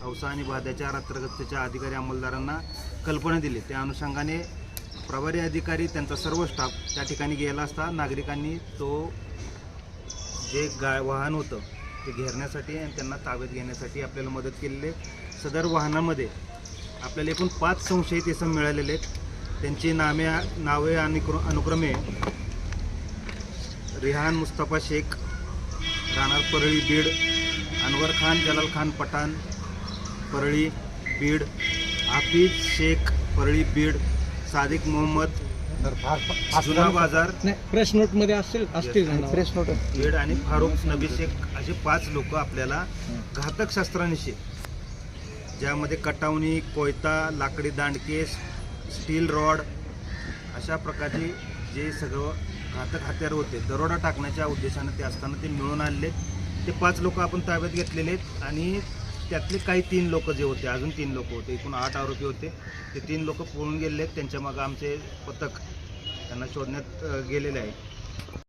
औसा आणि भाद्याच्या रात्रगस्तीच्या अधिकारी अंमलदारांना कल्पना दिली. त्या अनुषंगाने प्रभारी अधिकारी त्यांचा सर्व स्टाफ त्या ठिकाणी गेला असता नागरिकांनी तो जे वाहन होतं ते घेरण्यासाठी आणि त्यांना ताब्यात घेण्यासाठी आपल्याला मदत केलेली आहे. सदर वाहनामध्ये आपल्याला एकूण 5 संशयित इसम मिळालेले आहेत. त्यांची नावे आणि अनुक्रमे रिहान मुस्तफा शेख राहणार परळी बीड, अनवर खान जलाल खान पठाण परळी बीड, हाफिज शेख परळी बीड, सादिक मोहम्मद जुना बाजार प्रेस नोट मध्ये असतील प्रेस नोट बीड आणि फारुख नबी शेख असे 5 लोक आपल्याला घातक शस्त्रांशी, ज्यामध्ये कटावणी, कोयता, लाकडी दांडके, स्टील रॉड अशा प्रकारचे जे सगळं घातक हत्यार होते दरोडा टाकण्याच्या उद्देशाने ते असताना ते मिळून आणले. ते 5 लोक आपण ताब्यात घेतलेले आहेत आणि त्यातले काही 3 लोक जे होते, अजून 3 लोक होते, एकूण 8 आरोपी होते. ते 3 लोक पळून गेलेले आहेत. त्यांच्या मागे आमचे पथक त्यांना शोधण्यात गेलेले आहे.